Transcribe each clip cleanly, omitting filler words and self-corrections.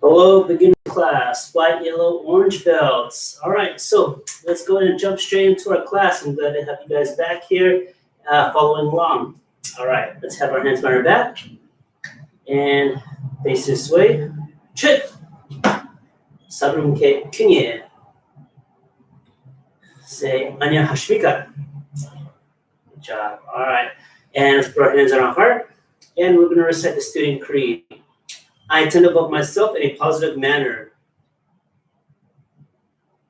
Hello, beginner class, white, yellow, orange belts. All right, so let's go ahead and jump straight into our class. I'm glad to have you guys back here following along. All right, let's have our hands behind our back and face this way. Chit. Sabrumke kunye. Say anya hashmika. Good job. All right, and let's put our hands on our heart, and we're going to recite the student creed. I intend to develop myself in a positive manner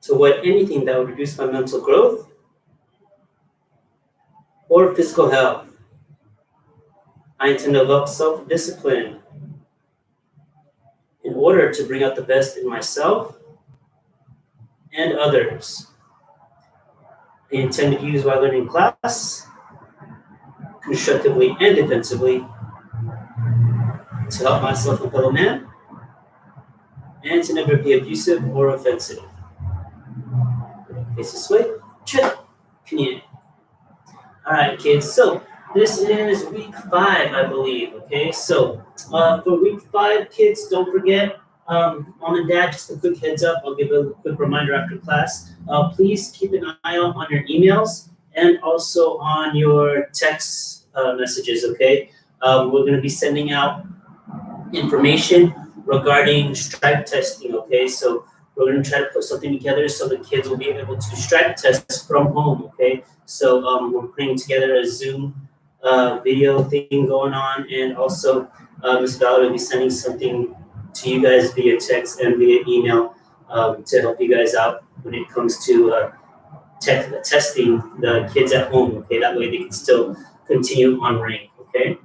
to avoid anything that would reduce my mental growth or physical health. I intend to develop self-discipline in order to bring out the best in myself and others. I intend to use my learning class constructively and defensively to help myself and fellow man, and to never be abusive or offensive. Face this way. Chit. Kunye. All right, kids. So this is week 5, I believe. Okay. So for week 5, kids, don't forget. Mom and Dad, just a quick heads up. I'll give a quick reminder after class. Please keep an eye out on your emails and also on your text messages. Okay. We're going to be sending out information regarding stripe testing. Okay, so we're going to try to put something together so the kids will be able to stripe test from home. Okay, so we're putting together a Zoom video thing going on, and also Ms. Valerie will be sending something to you guys via text and via email to help you guys out when it comes to testing the kids at home. Okay, that way they can still continue on rank. Okay.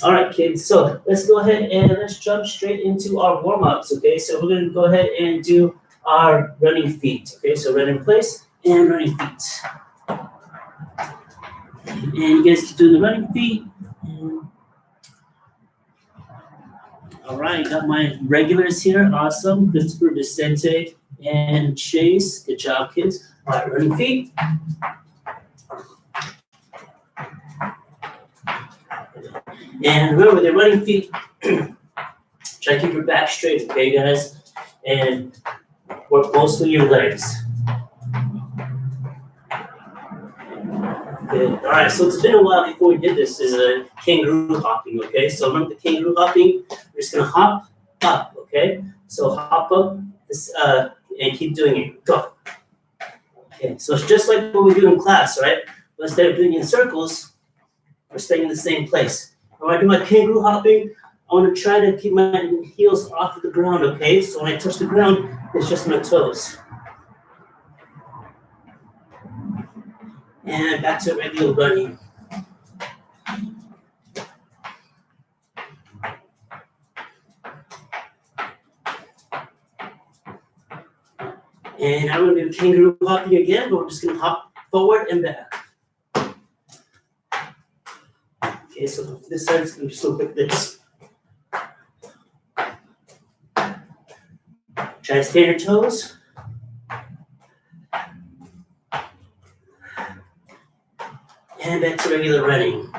All right, kids, so let's go ahead and let's jump straight into our warm-ups, okay? So we're going to go ahead and do our running feet, okay? So run in place and running feet. And you guys keep doing the running feet. All right, got my regulars here. Awesome. Christopher, Vicente, and Chase. Good job, kids. All right, running feet. And remember, they're running feet. Try to keep your back straight, okay, guys? And work mostly your legs. Good. All right, so it's been a while before we did this. This is a kangaroo hopping, okay? So remember the kangaroo hopping? We're just going to hop up, okay? So hop up this, and keep doing it. Go. Okay, so it's just like what we do in class, right? But instead of doing it in circles, we're staying in the same place. When I do my kangaroo hopping, I want to try to keep my heels off of the ground, okay? So when I touch the ground, it's just my toes. And back to regular running. And I'm going to do kangaroo hopping again, but we're just going to hop forward and back. Okay, so this side is going to be so quick this. Try to stay on your toes. And back to regular running.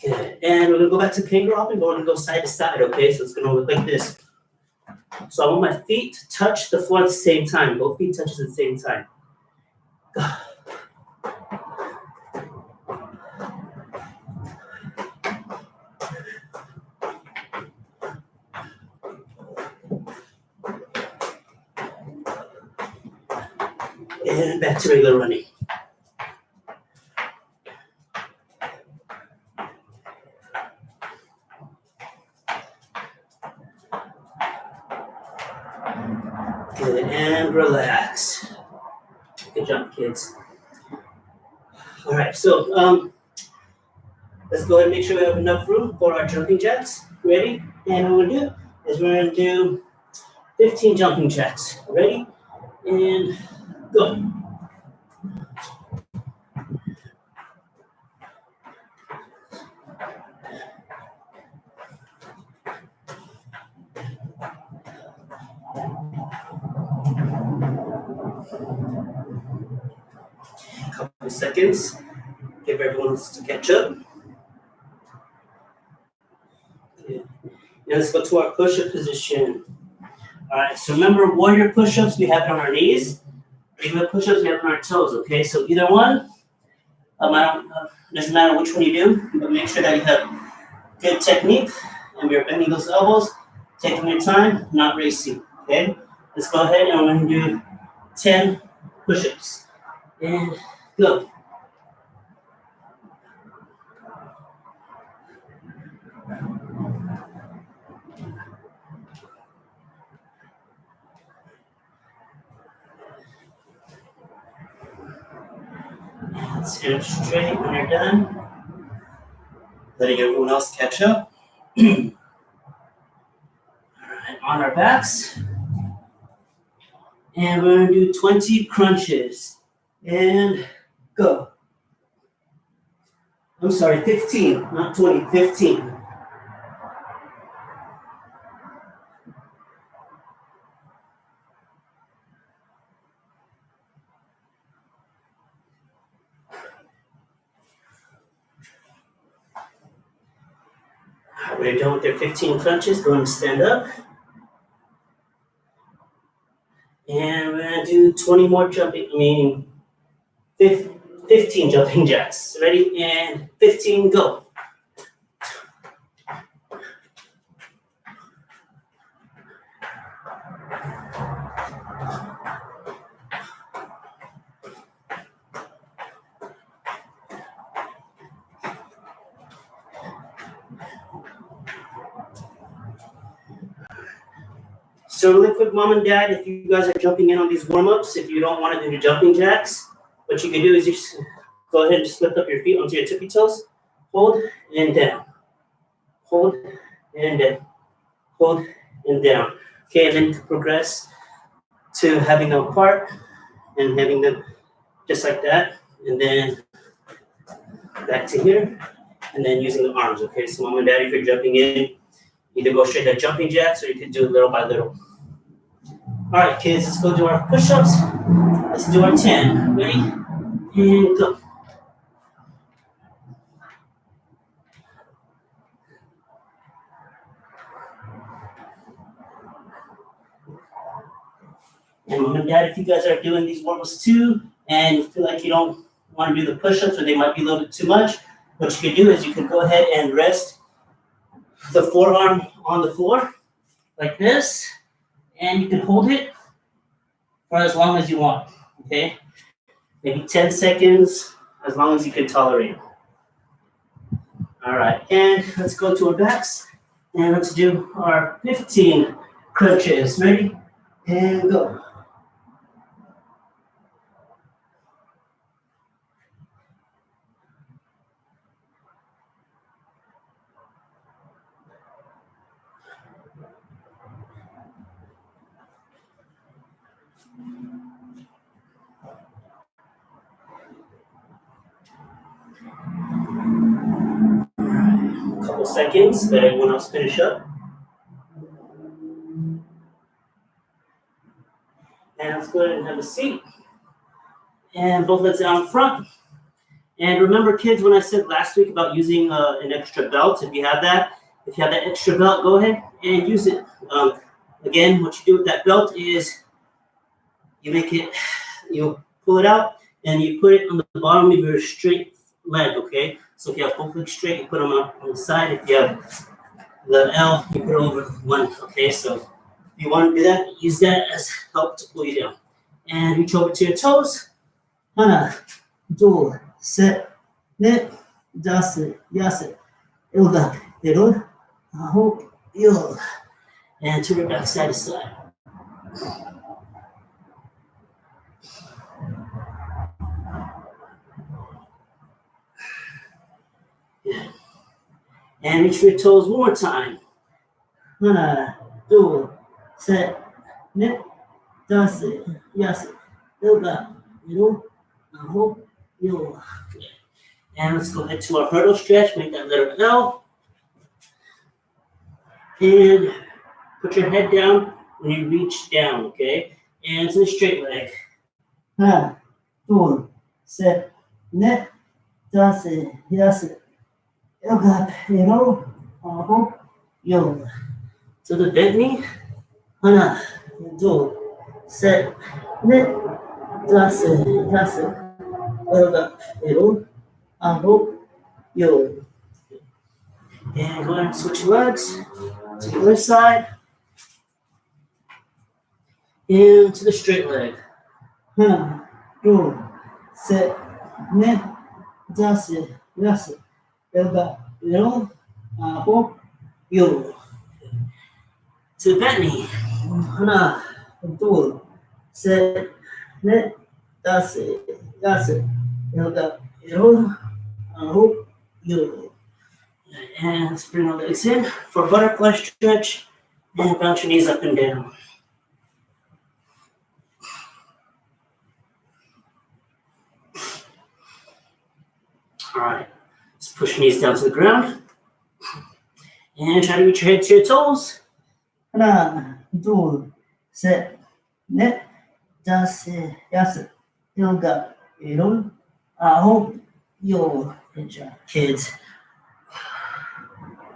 Good. And we're going to go back to kangaroo hopping, but we're going to go side to side, okay? So it's going to look like this. So I want my feet to touch the floor at the same time. Both feet touch at the same time. And back to regular running. Good, and relax. Good job, kids. All right, so let's go ahead and make sure we have enough room for our jumping jacks. Ready? And what we're going to do is we're going to do 15 jumping jacks. Ready? And go. A couple of seconds. Give everyone else to catch up. Okay. Now let's go to our push-up position. All right, so remember warrior push-ups, we have it on our knees. Regular push-ups, we have it on our toes, okay? So either one, doesn't matter which one you do, but make sure that you have good technique and you're bending those elbows, taking your time, not racing, okay? Let's go ahead and we're going to do 10 push-ups. And go. Sit up straight when you're done. Letting everyone else catch up. All right, on our backs. And we're going to do 20 crunches. And go. I'm sorry, 15, not 20, 15. We're done with their 15 crunches. Go and stand up. And we're going to do 20 more jumping, 15 jumping jacks. Ready? And 15, go. So really quick, mom and dad, if you guys are jumping in on these warm-ups, if you don't want to do the jumping jacks, what you can do is just go ahead and just lift up your feet onto your tippy toes, hold and down, hold and down, hold and down. Okay, and then progress to having them apart and having them just like that, and then back to here, and then using the arms. Okay, so mom and dad, if you're jumping in, either go straight to jumping jacks or you can do it little by little. All right, kids, let's go do our push-ups. Let's do our 10. Ready? And go. And mom and dad, if you guys are doing these warm-ups too, and you feel like you don't want to do the push-ups or they might be a little bit too much, what you can do is you can go ahead and rest the forearm on the floor like this, and you can hold it for as long as you want, okay? Maybe 10 seconds, as long as you can tolerate. All right, and let's go to our backs, and let's do our 15 crunches. Ready? And go. Couple seconds, let everyone else finish up. And let's go ahead and have a seat. And both legs down front. And remember, kids, when I said last week about using an extra belt, if you have that extra belt, go ahead and use it. Again, what you do with that belt is you pull it out and you put it on the bottom of your straight leg, okay? So if you have both legs straight, you put them on the side. If you have the L, you put it over one, okay? So if you want to do that, use that as help to pull you down. And reach over to your toes. Hana, do, set, net, dasit, yasit, ilga, irul, aho, il. And turn your back side to side. Yeah. And reach for your toes one more time. Hana, do, set, net, dasit, yasit, ilga, irul, aho, il. And let's go ahead to our hurdle stretch. Make that letter L. And put your head down when you reach down, okay? And it's in a straight leg. Ha, two, set, net, 다섯, 여섯, 일곱, 일곱, 아홉, 열. To the bent knee. 하나, 둘, 셋, 넷, 다섯, 여섯, 일곱, 일곱, 아홉, 열. And go ahead and switch legs to the other side. And to the straight leg. 하나, 둘, 셋, 넷, 다섯, 여섯, 일곱, 일곱, 아홉, 열. To the bent knee. 하나, 둘, 셋, 넷, 다섯, 여섯, 일곱, 일곱, 아홉, 열. And let's bring our legs in for a butterfly stretch and bounce your knees up and down. All right, let's push your knees down to the ground and try to reach your head to your toes. 하나, 둘, 셋, 넷, 다섯, 여섯, 일곱, 일곱, 아홉, 열. Good job, kids.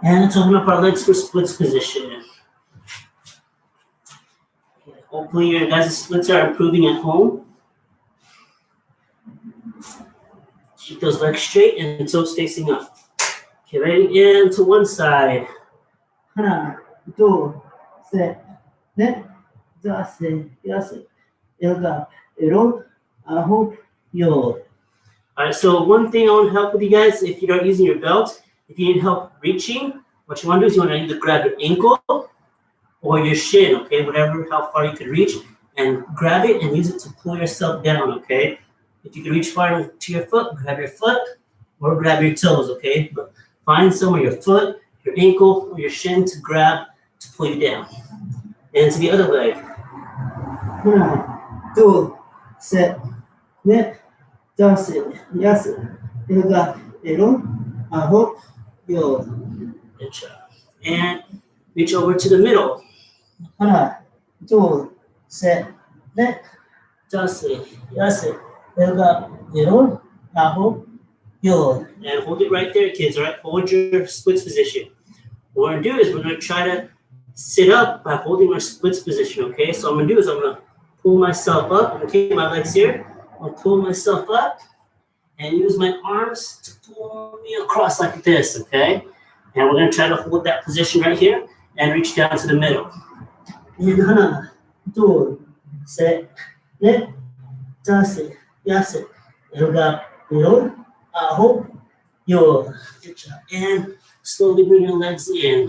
And let's open up our legs for splits position. Okay, hopefully your guys' splits are improving at home. Keep those legs straight and toes facing up. Okay, ready? And to one side. 하나, 둘, 셋, 넷, 다섯, 여섯, 일곱, 일곱, 아홉, 열. All right, so one thing I want to help with you guys, if you're not using your belt, if you need help reaching, what you want to do is you want to either grab your ankle or your shin, okay, whatever, how far you can reach, and grab it and use it to pull yourself down, okay? If you can reach far to your foot, grab your foot or grab your toes, okay? But find somewhere your foot, your ankle, or your shin to grab to pull you down. And to the other leg. 하나, 둘, 셋, 넷, 다섯, 여섯, 일곱, 일곱, 아홉, 열. Good job. And reach over to the middle. 하나, 둘, 셋, 넷, 다섯, 여섯, 일곱, 일곱, 아홉, 열. And hold it right there, kids, all right? Hold your splits position. What we're going to do is we're going to try to sit up by holding our splits position, okay? So what I'm going to do is I'm going to pull myself up. I'm going to keep my legs here. I'll pull myself up and use my arms to pull me across like this, okay? And we're going to try to hold that position right here and reach down to the middle. And 하나, 둘, 셋, 넷, 다섯, 여섯, 일곱, 일곱, 아홉, 열. Good job. And slowly bring your legs in.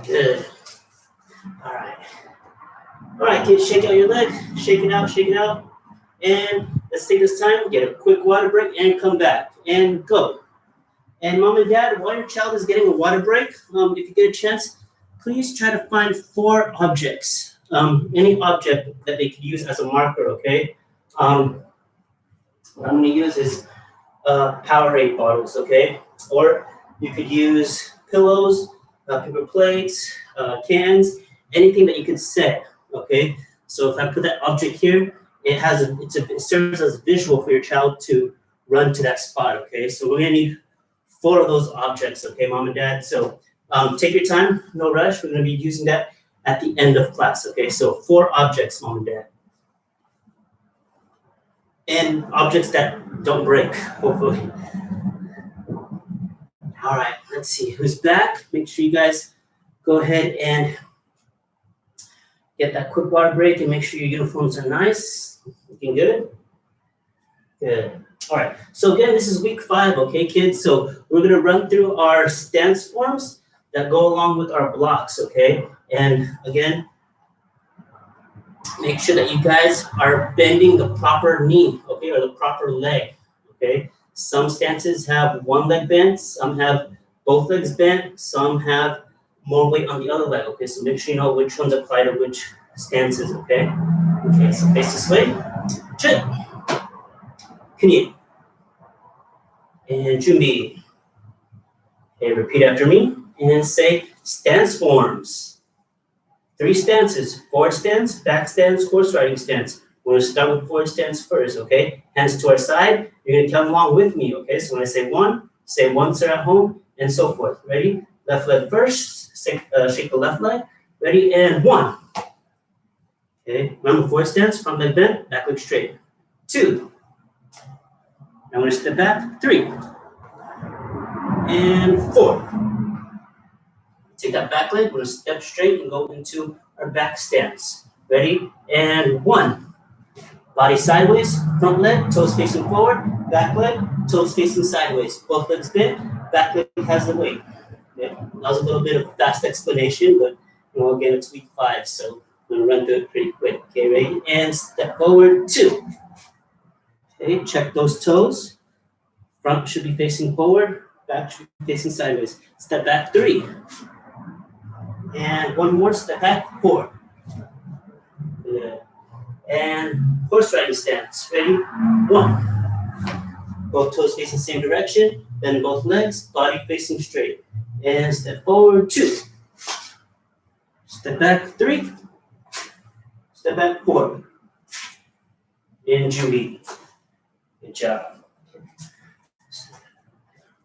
Good. All right. All right, kids, shake out your leg. Shake it out, shake it out. And let's take this time, get a quick water break, and come back. And go. And mom and dad, while your child is getting a water break, if you get a chance, please try to find 4 objects. Any object that they could use as a marker, okay? What I'm going to use is Powerade bottles, okay? Or you could use pillows, paper plates, cans, anything that you could set, okay? So if I put that object here, it serves as a visual for your child to run to that spot, okay? So we're going to need 4 of those objects, okay, mom and dad? So take your time, no rush. We're going to be using that at the end of class, okay? So 4 objects, mom and dad. And objects that don't break, hopefully. All right, let's see who's back. Make sure you guys go ahead and get that quick water break and make sure your uniforms are nice. Looking good? Good. All right, so again, this is week 5, okay, kids? So we're gonna run through our stance forms that go along with our blocks, okay? And again, make sure that you guys are bending the proper knee, okay, or the proper leg, okay? Some stances have one leg bent, some have both legs bent, some have more weight on the other leg, okay? So make sure you know which ones apply to which stances, okay? Okay, so face this way, chip, knie, and 준비. Okay, repeat after me and say stance forms. 3 stances: forward stance, back stance, horse riding stance. We're going to start with forward stance first, okay? Hands to our side. You're going to come along with me, okay? So when I say one, sir, at home, and so forth. Ready? Left leg first. Shake the left leg. Ready? And 1. Okay, remember forward stance, front leg bent, back leg straight. 2. I'm going to step back. 3. And 4. Take that back leg, we're going to step straight and go into our back stance. Ready? And 1. Body sideways, front leg, toes facing forward, back leg, toes facing sideways. Both legs bent, back leg has the weight. Okay. That was a little bit of fast explanation, but again, it's week 5, so I'm going to run through it pretty quick. Okay, ready? And step forward, 2. Okay, check those toes. Front should be facing forward, back should be facing sideways. Step back, 3. And 1 more, step back, 4. Good. And horse riding stance. Ready? 1. Both toes facing the same direction. Bend both legs, body facing straight. And step forward, 2. Step back, 3. Step back, 4. And Judy. Good job.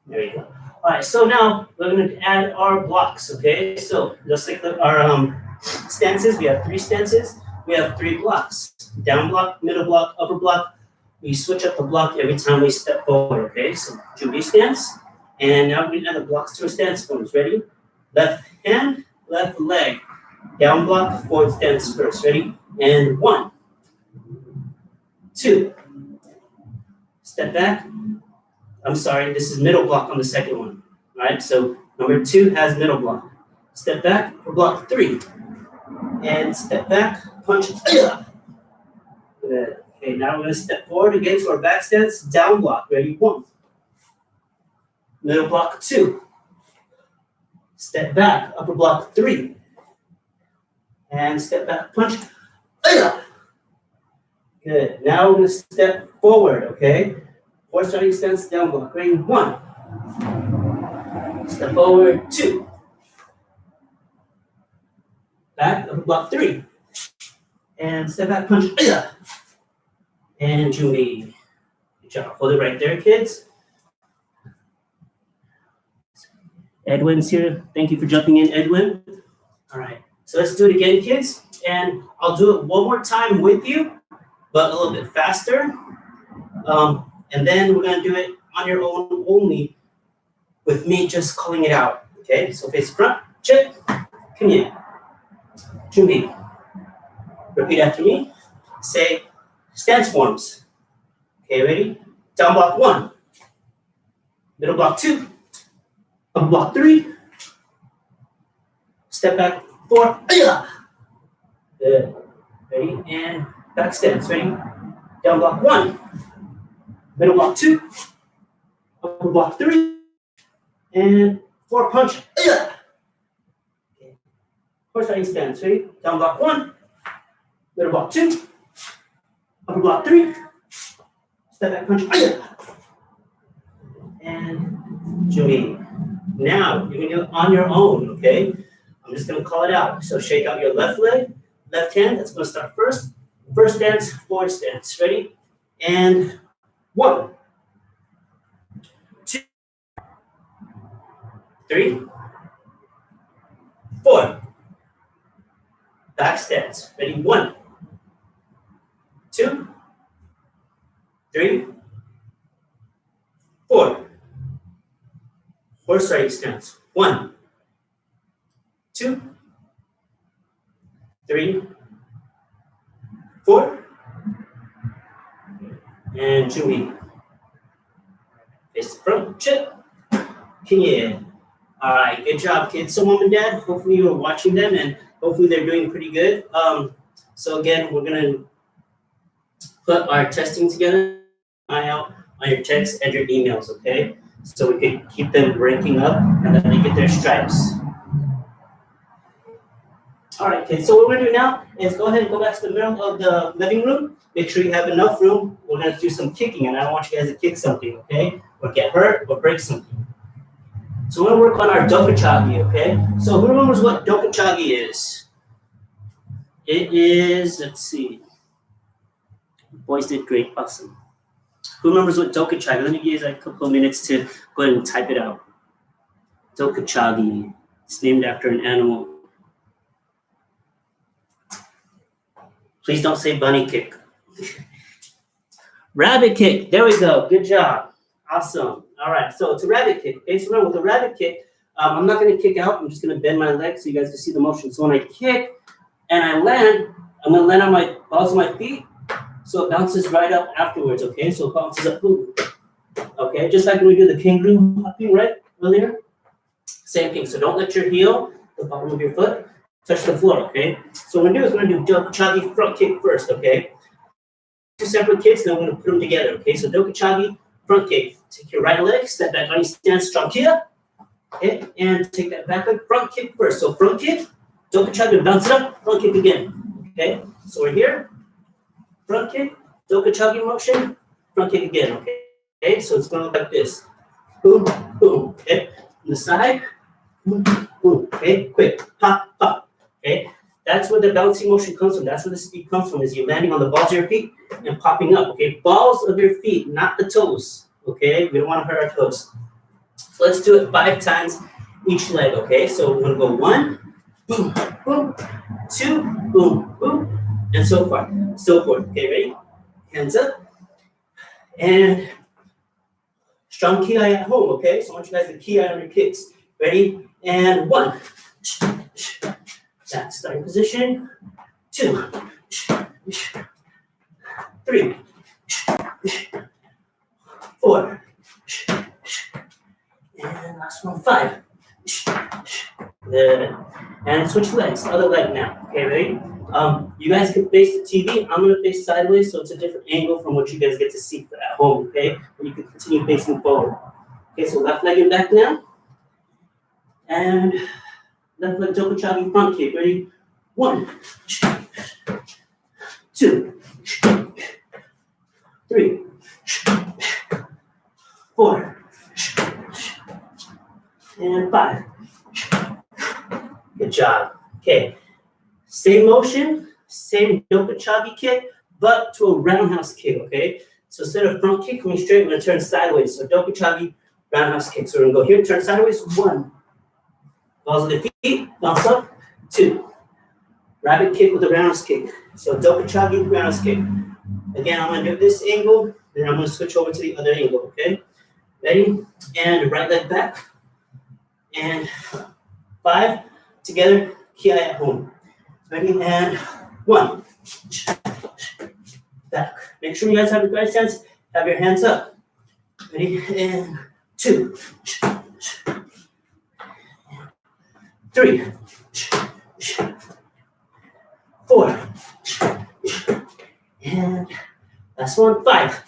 There you go. All right, so now we're going to add our blocks, okay? So just like our stances, we have 3 stances. We have 3 blocks. Down block, middle block, upper block. We switch up the block every time we step forward, okay? So Judy stance. And now we're going to add the blocks to our stance forms. Ready? Left hand, left leg. Down block, forward stance first. Ready? And 1. 2. Step back. I'm sorry, this is middle block on the second one. All right, so number 2 has middle block. Step back for block 3. And step back, punch. Good. Okay, now we're going to step forward again to our back stance, down block. Ready? 1. Middle block 2. Step back, upper block 3. And step back, punch. Good. Now we're going to step forward, okay? Horse riding stance, down block. Ready? 1. Step forward, 2. Back, upper block 3. And step back, punch. And Julie. Good job. Hold it right there, kids. Edwin's here. Thank you for jumping in, Edwin. All right. So let's do it again, kids. And I'll do it one more time with you, but a little bit faster. And then we're going to do it on your own only with me just calling it out. Okay, so face front, check, come here. Julie. Repeat after me. Say stance forms. Okay, ready? Down block 1. Middle block 2. Up block 3. Step back 4. Good. Ready? And back stance. Ready? Down block 1. Middle block 2. Upper block 3. And 4 punch. Okay. Horse riding stance. Ready? Down block 1. Middle block 2. Upper block 3. Step back punch. And Julie. Now you're gonna do it on your own, okay? I'm just gonna call it out. So shake out your left leg, left hand. That's gonna start first. First stance, forward stance. Ready? And 1, 2, 3, 4. Back stance. Ready? 1, 2, 3, 4. Horse riding stance. 1, 2, 3, 4. And Julie. Face the front, chip. Can you? All right, good job, kids. So mom and dad, hopefully you are watching them and hopefully they're doing pretty good. So again, we're gonna put our testing together. Eye out on your texts and your emails, okay? So we can keep them ranking up and then they get their stripes. All right, kids, so what we're gonna do now is go ahead and go back to the middle of the living room. Make sure you have enough room. We're gonna do some kicking and I don't want you guys to kick something, okay? Or get hurt or break something. So we're gonna work on our dokachagi, okay? So who remembers what dokachagi is? It is, let's see. Boys did great. Awesome. Who remembers what dokachagi? Let me give you like a couple of minutes to go ahead and type it out. Dokachagi. It's named after an animal. Please don't say bunny kick. Rabbit kick. There we go. Good job. Awesome. All right. So it's a rabbit kick. Okay. So remember, with a rabbit kick, I'm not going to kick out. I'm just going to bend my legs so you guys can see the motion. So when I kick and I land, I'm going to land on my balls of my feet. So it bounces right up afterwards. Okay. So it bounces up. Boom. Okay. Just like when we do the kangaroo hopping right earlier. Same thing. So don't let your heel, the bottom of your foot, touch the floor. Okay. So what we're going to do is we're going to do dokachagi front kick first. Okay. Two separate kicks, then we're going to put them together. Okay. So dokachagi front kick. Take your right leg, step back on your stance, strong here. Okay, and take that back leg, front kick first. So front kick, dokachagi, bounce it up, front kick again. Okay, so we're here, front kick, dokachagi motion, front kick again. Okay, so it's going to look like this. Boom, boom. Okay, on the side, boom, boom. Okay, quick, pop, pop. Okay, that's where the bouncing motion comes from. That's where the speed comes from. Is you landing on the balls of your feet and popping up. Okay, balls of your feet, not the toes. Okay, we don't want to hurt our toes. So let's do it 5 times each leg, okay? So we're going to go 1, boom, boom, 2, boom, boom, and so forth. So forth. Okay, ready? Hands up. And strong ki at home, okay? So I want you guys to ki on your kicks. Ready? And 1. Back starting position. 2. 3. 4. And last one, 5. Good. And switch legs, other leg now. Okay, ready? You guys can face the TV. I'm gonna face sideways, so it's a different angle from what you guys get to see at home, okay? But you can continue facing forward. Okay, so left leg and back now. And left leg dokachagi front kick. Ready? 1, 2, 3, 4. And 5. Good job. Okay. Same motion, same dokachagi kick, but to a roundhouse kick, okay? So instead of front kick coming straight, we're going to turn sideways. So dokachagi, roundhouse kick. So we're going to go here, turn sideways. 1. Balls of the feet, bounce up. 2. Rabbit kick with a roundhouse kick. So dokachagi, roundhouse kick. Again, I'm going to do this angle, then I'm going to switch over to the other angle, okay? Ready? And right leg back. And 5 together, ki at home. Ready? And 1. Back. Make sure you guys have your right stance. Have your hands up. Ready? And 2. 3. 4. And last one, 5.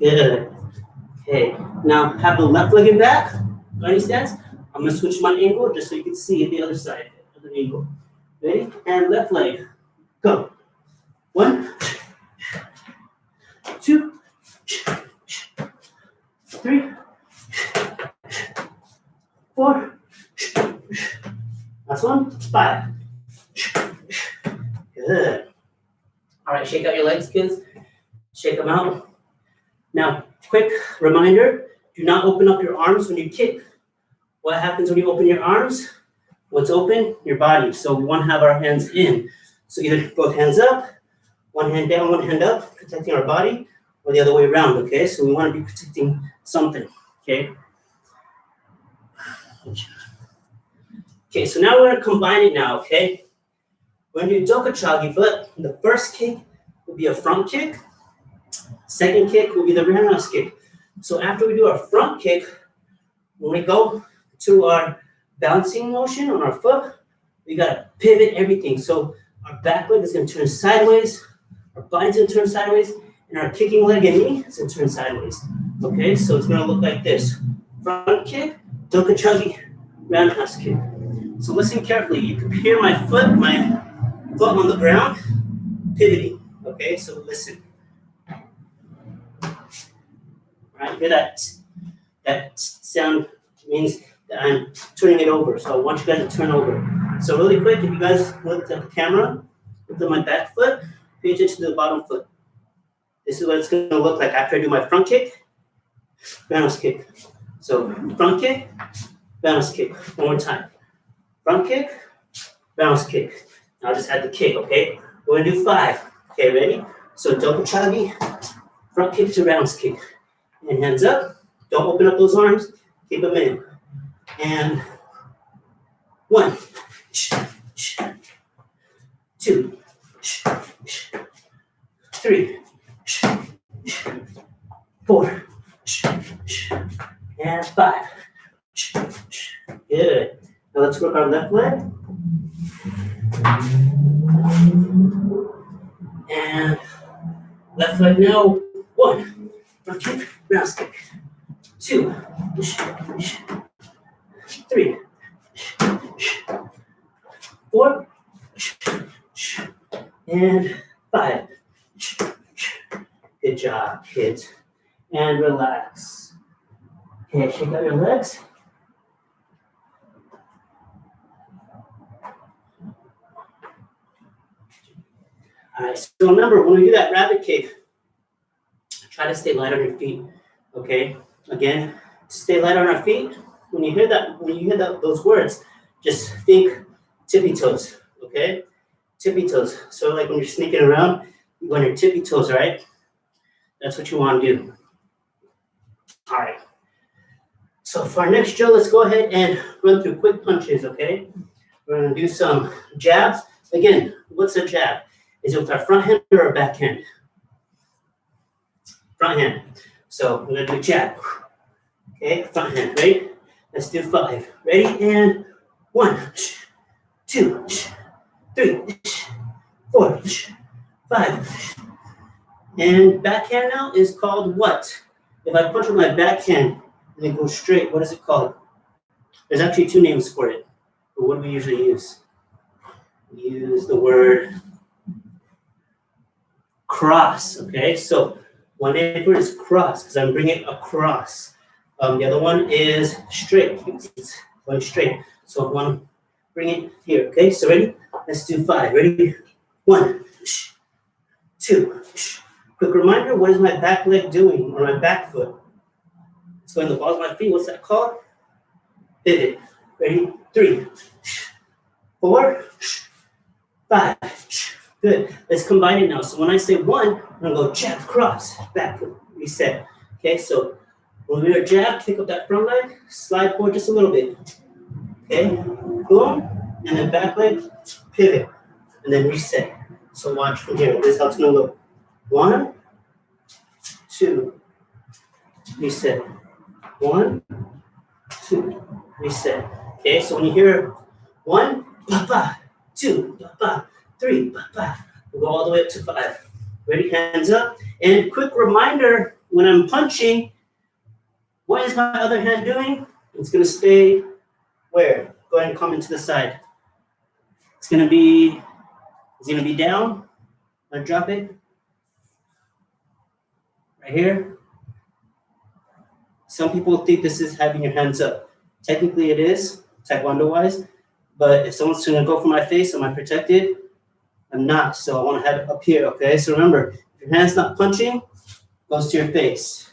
Good. Okay. Now have the left leg in back. Ready, stance? I'm going to switch my angle just so you can see the other side of the angle. Ready? And left leg. Go. 1, 2, 3, 4. Last one, 5. Good. All right, shake out your legs, kids. Shake them out. Now, quick reminder, do not open up your arms when you kick. What happens when you open your arms? What's open? Your body. So we want to have our hands in. So either both hands up, one hand down, one hand up, protecting our body, or the other way around, okay? So we want to be protecting something, okay? Okay, so now we're going to combine it now, okay? We're going to do dokachagi, but the first kick will be a front kick. Second kick will be the roundhouse kick. So after we do our front kick, when we go to our bouncing motion on our foot, we got to pivot everything. So our back leg is going to turn sideways, our body's going to turn sideways, and our kicking leg and knee is going to turn sideways. Okay, so it's going to look like this. Front kick, dokachagi, roundhouse kick. So listen carefully. You can hear my foot on the ground, pivoting. Okay, so listen. Right, hear that? That sound means that I'm turning it over. So I want you guys to turn over. So really quick, if you guys look at the camera, look at my back foot, pay attention to the bottom foot. This is what it's going to look like after I do my front kick, bounce kick. So front kick, bounce kick. One more time. Front kick, bounce kick. I'll just add the kick, okay? We're going to do 5. Okay, ready? So double chagi, front kick to bounce kick. And hands up. Don't open up those arms. Keep them in. And 1, 2, 3, 4, and 5. Good. Now let's work our left leg. And left leg now. 1, front kick, bounce kick. 2, 3, 4, and 5. Good job, kids. And relax. Okay, shake out your legs. All right, so remember, when we do that rabbit kick, try to stay light on your feet, okay? Again, stay light on our feet. When you hear those words, just think tippy toes, okay? Tippy toes. So like when you're sneaking around, you go on your tippy toes, right? That's what you want to do. All right. So for our next drill, let's go ahead and run through quick punches, okay? We're going to do some jabs. Again, what's a jab? Is it with our front hand or our back hand? Front hand. So we're going to do jab. Okay, front hand. Ready? Let's do 5. Ready? And 1, 2, 3, 4, 5. And backhand now is called what? If I punch with my backhand and then go straight, what is it called? There's actually 2 names for it. But what do we usually use? We use the word cross, okay? So one name for it is cross because I'm bringing it across. The other one is straight. It's going straight. So one, bring it here, okay? So ready? Let's do 5. Ready? 1, 2. Quick reminder, what is my back leg doing, or my back foot? It's going the balls of my feet. What's that called? Pivot. Ready? 3, 4, 5. Good. Let's combine it now. So when I say 1, I'm going to go jab, cross, back foot, reset. Okay, so when we are jab, kick up that front leg, slide forward just a little bit. Okay, boom, and then back leg, pivot, and then reset. So watch from here. This is how it's going to look. 1, 2, reset. 1, 2, reset. Okay, so when you hear 1, ba-ba, 2, ba-ba, 3, ba-ba, we'll go all the way up to 5. Ready, hands up. And quick reminder, when I'm punching, what is my other hand doing? It's going to stay where? Go ahead and comment to the side. It's going to be down. I drop it. Right here. Some people think this is having your hands up. Technically it is, taekwondo-wise. But if someone's going to go for my face, am I protected? I'm not, so I want to have it up here, okay? So remember, if your hand's not punching, goes to your face.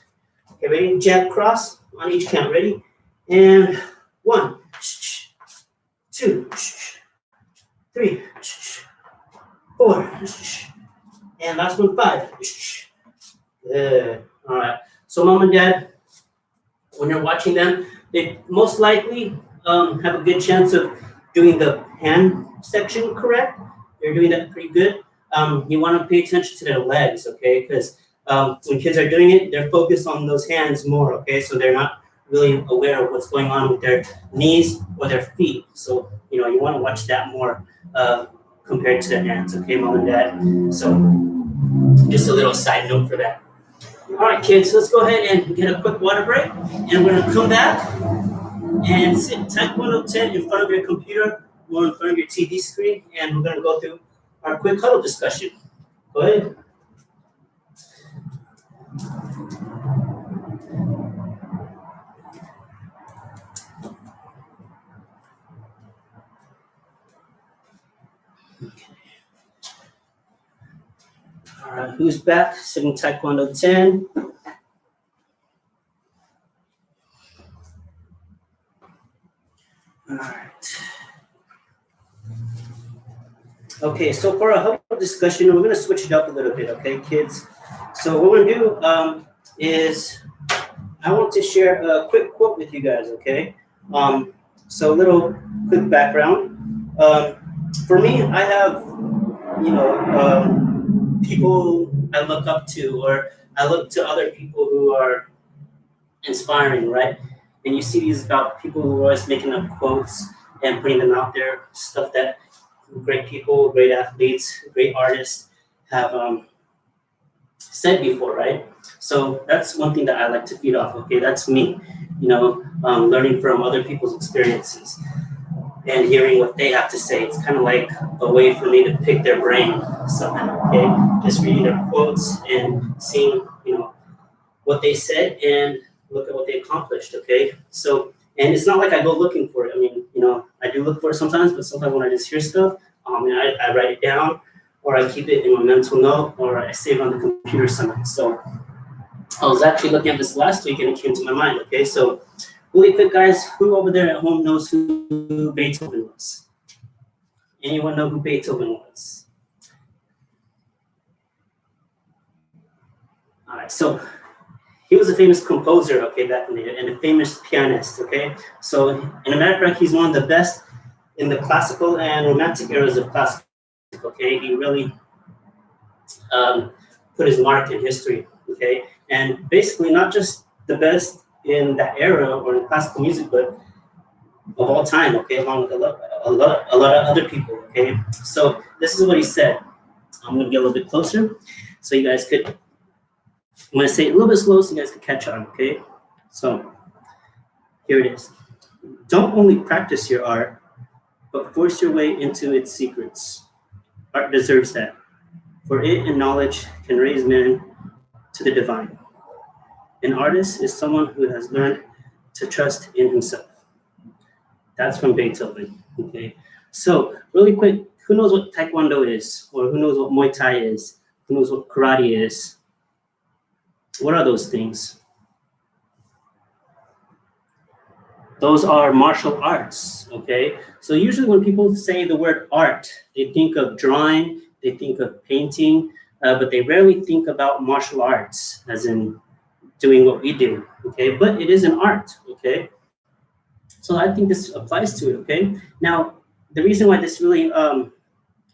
Okay, ready? Jab, cross on each count. Ready? And 1, 2, 3, 4, and last one, 5. Good. All right. So mom and dad, when you're watching them, they most likely have a good chance of doing the hand section correct. They're doing that pretty good. You want to pay attention to their legs, okay? Because when kids are doing it, they're focused on those hands more, okay? So they're not really aware of what's going on with their knees or their feet. So, you want to watch that more compared to their hands, okay, mom and dad? So just a little side note for that. All right, kids, let's go ahead and get a quick water break. And we're going to come back and sit Taekwondo 10 in front of your computer or in front of your TV screen. And we're going to go through our quick huddle discussion. Go ahead. All right, who's back? Sitting Taekwondo 10. All right. Okay, so for a helpful discussion, we're going to switch it up a little bit, okay, kids? So what we're going to do is I want to share a quick quote with you guys, okay? So a little quick background. For me, I have, people I look up to, or I look to other people who are inspiring, right? And you see these about people who are always making up quotes and putting them out there, stuff that great people, great athletes, great artists have said before, right? So that's one thing that I like to feed off. Okay, that's me, learning from other people's experiences and hearing what they have to say. It's kind of like a way for me to pick their brain somehow. Okay, just reading their quotes and seeing, what they said and look at what they accomplished. Okay, so and it's not like I go looking for it. I mean, I do look for it sometimes, but sometimes when I just hear stuff, I write it down, or I keep it in my mental note, or I save it on the computer somewhere. So I was actually looking at this last week and it came to my mind. Okay, so really quick, guys, who over there at home knows who Beethoven was? Anyone know who Beethoven was? All right, so he was a famous composer, okay, back in the day, and a famous pianist, okay? So in America, he's one of the best in the classical and romantic eras of classical, okay? He really put his mark in history, okay? And basically not just the best in that era or in classical music, but of all time, okay, along with a lot of other people, okay? So this is what he said. I'm gonna get a little bit closer so you guys could, I'm gonna say it a little bit slow so you guys can catch on, okay? So here it is. Don't only practice your art, but force your way into its secrets. Art deserves that, for it and knowledge can raise men to the divine. An artist is someone who has learned to trust in himself. That's from Beethoven, okay? So really quick, who knows what Taekwondo is? Or who knows what Muay Thai is? Who knows what karate is? What are those things? Those are martial arts, okay? So usually when people say the word art, they think of drawing, they think of painting, but they rarely think about martial arts, as in doing what we do, okay? But it is an art, okay? So I think this applies to it, okay? Now, the reason why this really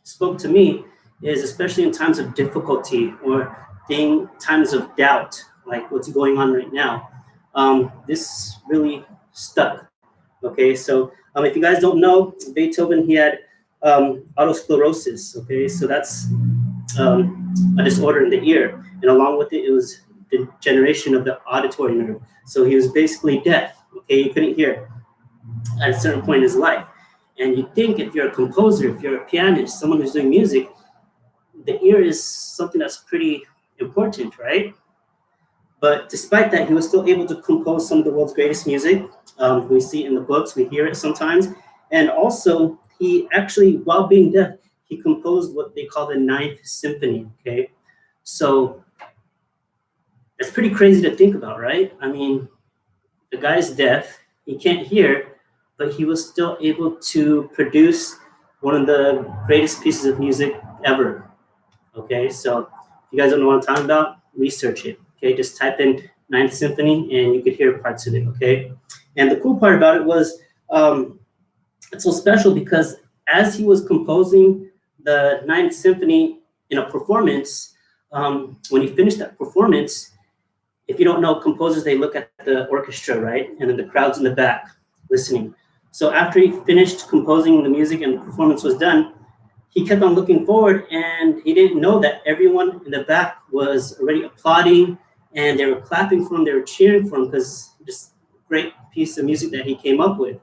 spoke to me is especially in times of difficulty or times of doubt, like what's going on right now. This really stuck, okay? So if you guys don't know, Beethoven, he had autosclerosis, okay? So that's a disorder in the ear. And along with it, it was degeneration of the auditory nerve. So he was basically deaf, okay? He couldn't hear at a certain point in his life. And you think if you're a composer, if you're a pianist, someone who's doing music, the ear is something that's pretty important, right? But despite that, he was still able to compose some of the world's greatest music. We see it in the books, we hear it sometimes. And also, he actually, while being deaf, he composed what they call the Ninth Symphony, okay? So it's pretty crazy to think about, right? I mean, the guy's deaf, he can't hear, but he was still able to produce one of the greatest pieces of music ever, okay? So if you guys don't know what I'm talking about, research it, okay? Just type in Ninth Symphony and you could hear parts of it, okay? And the cool part about it was it's so special because as he was composing the Ninth Symphony in a performance, when he finished that performance, if you don't know, composers, they look at the orchestra, right? And then the crowd's in the back listening. So after he finished composing the music and the performance was done, he kept on looking forward and he didn't know that everyone in the back was already applauding and they were clapping for him, they were cheering for him because just great piece of music that he came up with.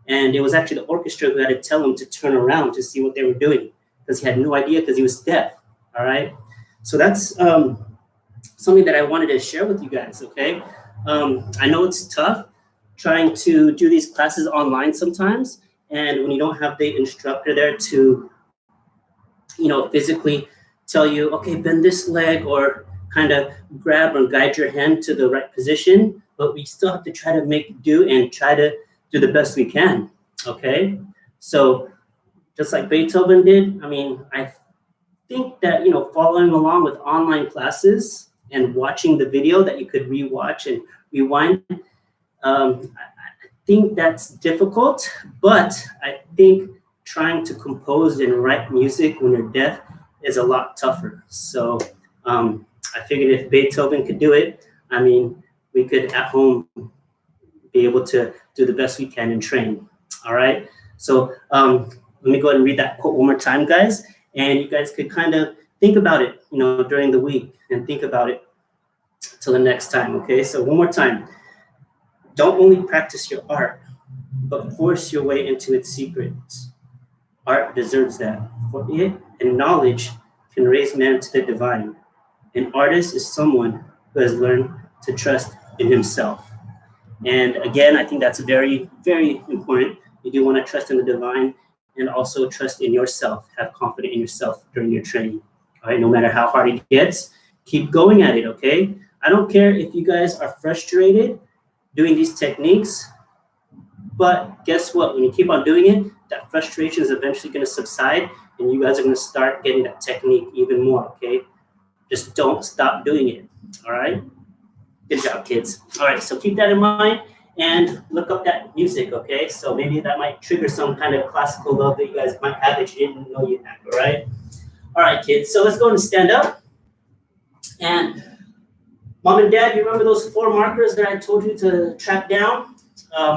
And it was actually the orchestra who had to tell him to turn around to see what they were doing because he had no idea because he was deaf, all right? So that's something that I wanted to share with you guys, okay? I know it's tough trying to do these classes online sometimes, and when you don't have the instructor there to, physically tell you, okay, bend this leg, or kind of grab or guide your hand to the right position, but we still have to try to make do and try to do the best we can, okay? So just like Beethoven did, I mean, I think that, following along with online classes and watching the video that you could rewatch and rewind, I think that's difficult, but I think trying to compose and write music when you're deaf is a lot tougher. So I figured if Beethoven could do it, I mean, we could at home be able to do the best we can and train. All right. So let me go ahead and read that quote one more time, guys. And you guys could kind of think about it, during the week, and think about it till the next time. Okay. So one more time. Don't only practice your art, but force your way into its secrets. Art deserves that. For it and knowledge can raise man to the divine. An artist is someone who has learned to trust in himself. And again, I think that's very, very important. You do want to trust in the divine and also trust in yourself. Have confidence in yourself during your training. All right, no matter how hard it gets, keep going at it, okay? I don't care if you guys are frustrated doing these techniques, but guess what? When you keep on doing it, that frustration is eventually going to subside, and you guys are going to start getting that technique even more, okay? Just don't stop doing it, all right? Good job, kids. All right, so keep that in mind and look up that music, okay? So maybe that might trigger some kind of classical love that you guys might have that you didn't know you had, all right? All right, kids, so let's go and stand up. And Mom and Dad, you remember those 4 markers that I told you to track down?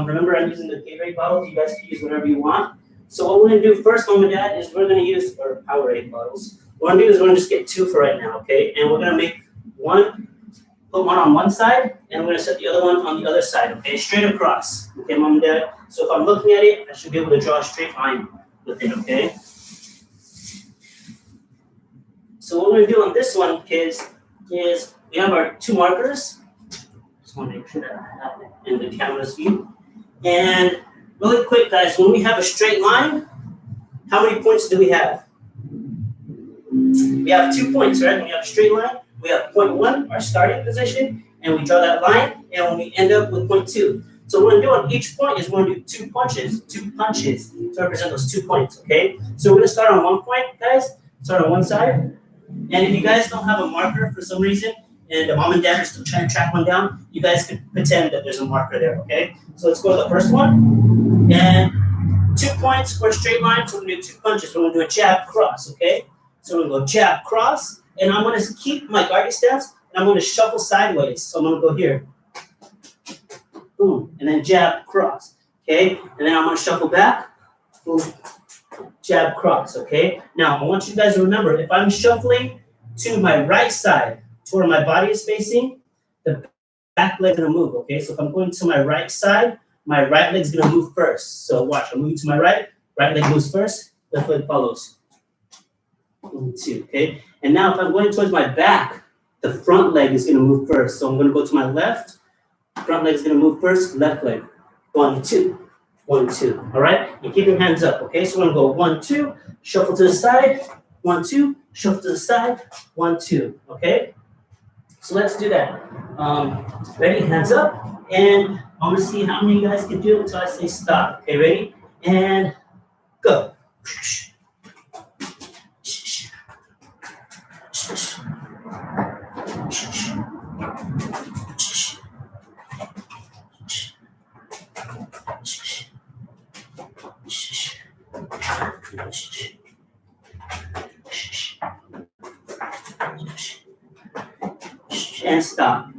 Remember, I'm using the Gatorade bottles. You guys can use whatever you want. So what we're going to do first, Mom and Dad, is we're going to use our Powerade bottles. What we're going to do is we're going to just get 2 for right now, okay? And we're going to make one, put one on one side, and we're going to set the other one on the other side, okay? Straight across, okay, Mom and Dad? So if I'm looking at it, I should be able to draw a straight line with it, okay? So what we're going to do on this one, kids, is we have our 2 markers. Just want to make sure that I have it in the camera's view. And really quick, guys, when we have a straight line, how many points do we have? We have 2 points, right? When we have a straight line, we have point 1, our starting position, and we draw that line, and we end up with point 2. So what we're going to do on each point is we're going to do 2 punches to represent those 2 points, okay? So we're going to start on one point, guys, start on one side. And if you guys don't have a marker for some reason, and the Mom and Dad are still trying to track one down, you guys can pretend that there's a marker there, okay? So let's go to the first one. And 2 points for a straight line, so we're going to do 2 punches. We're going to do a jab, cross, okay? So we're going to go jab, cross, and I'm going to keep my guarding stance, and I'm going to shuffle sideways. So I'm going to go here. Boom, and then jab, cross, okay? And then I'm going to shuffle back, boom, jab, cross, okay? Now, I want you guys to remember, if I'm shuffling to my right side, to where my body is facing, the back leg is going to move, okay? So if I'm going to my right side, my right leg is going to move first. So watch, I'm moving to my right leg moves first, left leg follows. 1, 2, okay? And now if I'm going towards my back, the front leg is going to move first. So I'm going to go to my left, front leg is going to move first, left leg. 1, 2, 1, 2, all right? And keep your hands up, okay? So we're going to go 1, 2, shuffle to the side, 1, 2, shuffle to the side, 1, 2, okay? So let's do that. Ready? Hands up. And I want to see how many of you guys can do it until I say stop. Okay, ready? And go. And stop.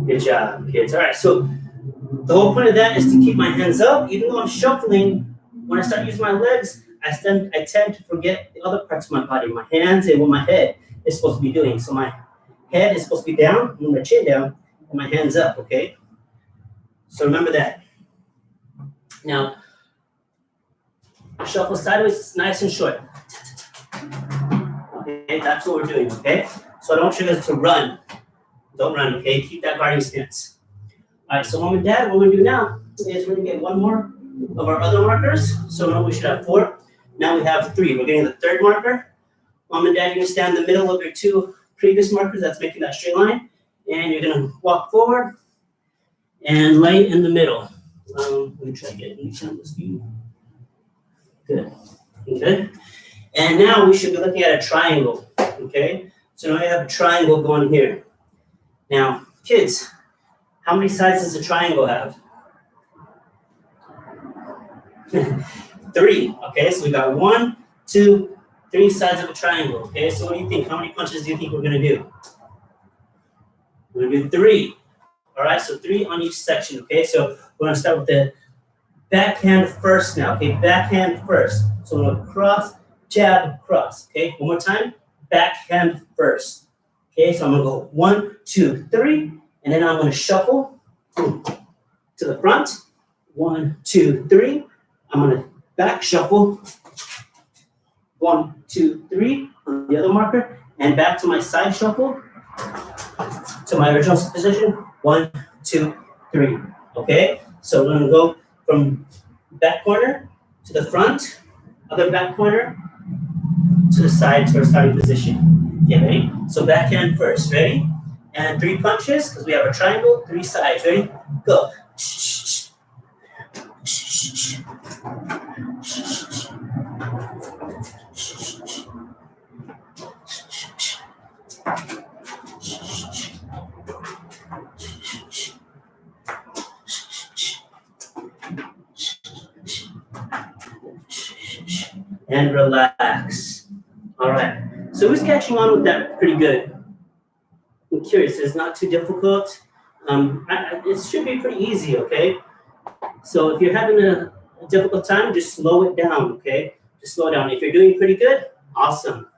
Good job, kids. All right, so the whole point of that is to keep my hands up. Even though I'm shuffling, when I start using my legs, I tend to forget the other parts of my body, my hands and what my head is supposed to be doing. So my head is supposed to be down, move my chin down, and my hands up, okay? So remember that. Now, shuffle sideways, nice and short. Okay, that's what we're doing, okay? So I don't want you guys to run. Don't run, okay? Keep that guarding stance. All right, so Mom and Dad, what we're gonna do now is we're gonna get 1 more of our other markers. So now we should have 4. Now we have 3. We're getting the 3rd marker. Mom and Dad, you're gonna stand in the middle of your two previous markers that's making that straight line. And you're gonna walk forward and lay in the middle. Let me try to get in the camera's view. Good. Okay. And now we should be looking at a triangle. Okay. So now I have a triangle going here. Now, kids, how many sides does a triangle have? 3. Okay. So we got 1, 2, 3 sides of a triangle. Okay. So what do you think? How many punches do you think we're gonna do? We're gonna do 3. All right, so 3 on each section, okay? So we're gonna start with the backhand first now, okay? Backhand first. So I'm gonna cross, jab, cross, okay? One more time, backhand first. Okay, so I'm gonna go 1, 2, 3, and then I'm gonna shuffle to the front. 1, 2, 3. I'm gonna back shuffle. 1, 2, 3 on the other marker, and back to my side shuffle to my original position. 1, 2, 3. Okay, so we're gonna go from back corner to the front, other back corner to the side to our starting position. Okay, ready? So backhand first. Ready? And 3 punches because we have a triangle. 3 sides. Ready? Go. And relax. All right. So who's catching on with that pretty good? I'm curious. It's not too difficult. It should be pretty easy, okay? So if you're having a difficult time, just slow it down, okay? Just slow it down. If you're doing pretty good, awesome.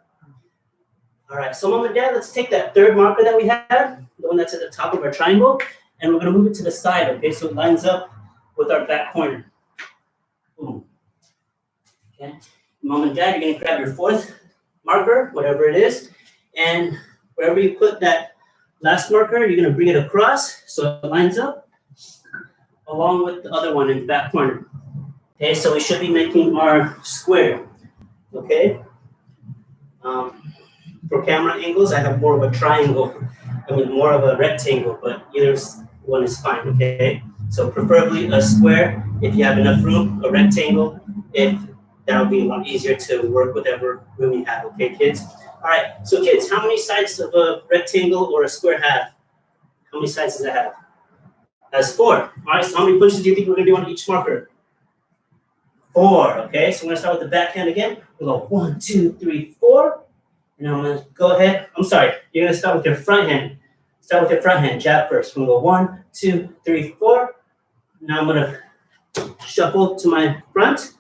All right. So Mom and Dad, let's take that third marker that we have, the one that's at the top of our triangle, and we're going to move it to the side, okay? So it lines up with our back corner. Boom. Okay. Mom and Dad, you're going to grab your 4th marker, whatever it is, and wherever you put that last marker, you're going to bring it across so it lines up along with the other one in the back corner. Okay, so we should be making our square. Okay. For camera angles, I have more of a triangle. More of a rectangle, but either one is fine. Okay. So preferably a square if you have enough room, a rectangle if that'll be a lot easier to work with whatever room you have, okay, kids? All right, so kids, how many sides of a rectangle or a square have? How many sides does it have? It has 4. All right, so how many punches do you think we're gonna do on each marker? 4, okay? So we're gonna start with the backhand again. We'll go 1, 2, 3, 4. And I'm gonna go ahead. I'm sorry, you're gonna start with your front hand. Start with your front hand, jab first. We're gonna go 1, 2, 3, 4. Now I'm gonna shuffle to my front.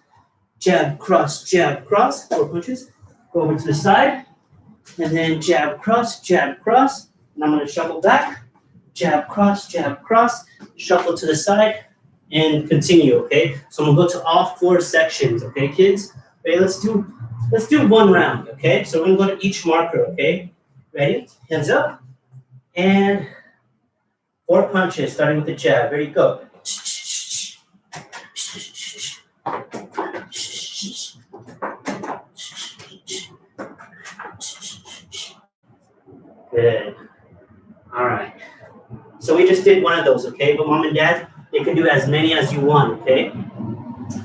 Jab, cross, 4 punches. Go over to the side, and then jab, cross, and I'm going to shuffle back. Jab, cross, shuffle to the side, and continue, okay? So I'm going to go to all 4 sections, okay, kids? Okay, let's do 1 round, okay? So we're going to go to each marker, okay? Ready? Hands up, and 4 punches, starting with the jab. Ready, go. Good. All right. So we just did one of those, okay? But Mom and Dad, you can do as many as you want, okay?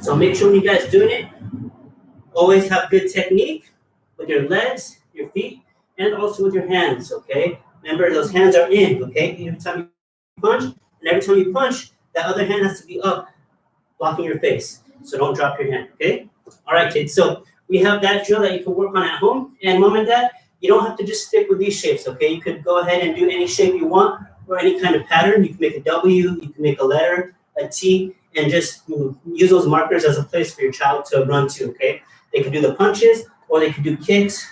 So make sure when you guys doing it, always have good technique with your legs, your feet, and also with your hands, okay? Remember, those hands are in, okay? Every time you punch, and every time you punch, that other hand has to be up, blocking your face. So don't drop your hand, okay? All right, kids. So we have that drill that you can work on at home. And Mom and Dad, you don't have to just stick with these shapes, okay? You could go ahead and do any shape you want or any kind of pattern. You can make a W, you can make a letter, a T, and just use those markers as a place for your child to run to, okay? They can do the punches or they can do kicks.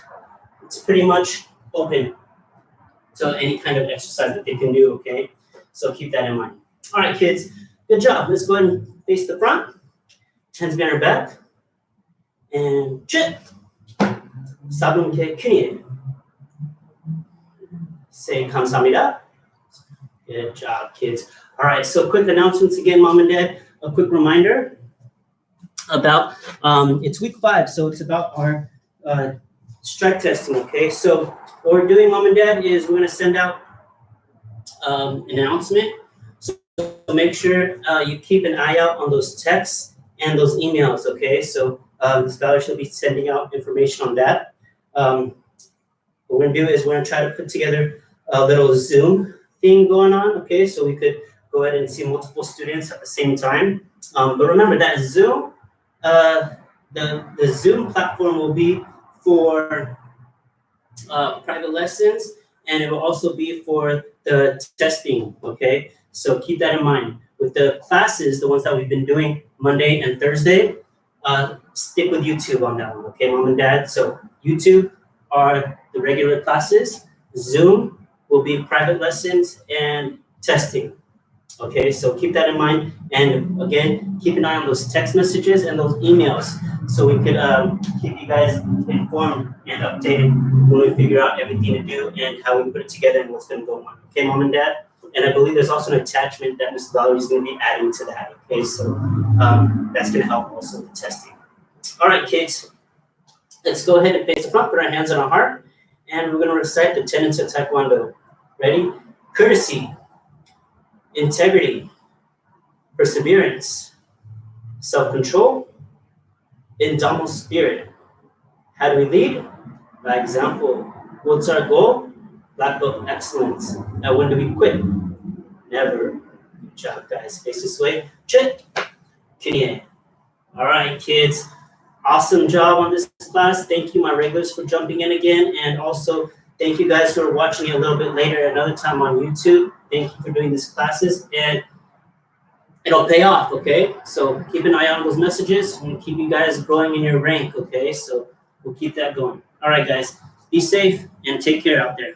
It's pretty much open to any kind of exercise that they can do, okay? So keep that in mind. All right, kids, good job. Let's go ahead and face the front. Hands behind our back. And chip. Sabunke kunie. Say kamsamida. Good job, kids. All right, so quick announcements again, Mom and Dad. A quick reminder about it's week 5, so it's about our strike testing, okay? So what we're doing, Mom and Dad, is we're gonna send out an announcement. So make sure you keep an eye out on those texts and those emails, okay? So the scholarship will be sending out information on that. What we're gonna do is we're gonna try to put together a little Zoom thing going on, okay? So we could go ahead and see multiple students at the same time. But remember that Zoom, the Zoom platform will be for private lessons, and it will also be for the testing, okay? So keep that in mind. With the classes, the ones that we've been doing Monday and Thursday, stick with YouTube on that one, okay, Mom and Dad? So YouTube are the regular classes. Zoom will be private lessons and testing. Okay, so keep that in mind. And again, keep an eye on those text messages and those emails so we could keep you guys informed and updated when we figure out everything to do and how we put it together and what's going to go on. Okay, Mom and Dad? And I believe there's also an attachment that Ms. Valerie is going to be adding to that. Okay, so that's going to help also with testing. All right, kids, let's go ahead and face the front, put our hands on our heart, and we're going to recite the tenets of Taekwondo. Ready? Courtesy, integrity, perseverance, self-control, indomitable spirit. How do we lead? By example. What's our goal? Black belt excellence. Now, when do we quit? Never. Good job, guys. Face this way. Chit. Kinye. All right, kids. Awesome job on this class. Thank you, my regulars, for jumping in again. And also, thank you guys who are watching it a little bit later another time on YouTube. Thank you for doing these classes. And it'll pay off, okay? So keep an eye on those messages and keep you guys growing in your rank, okay? So we'll keep that going. All right, guys. Be safe and take care out there.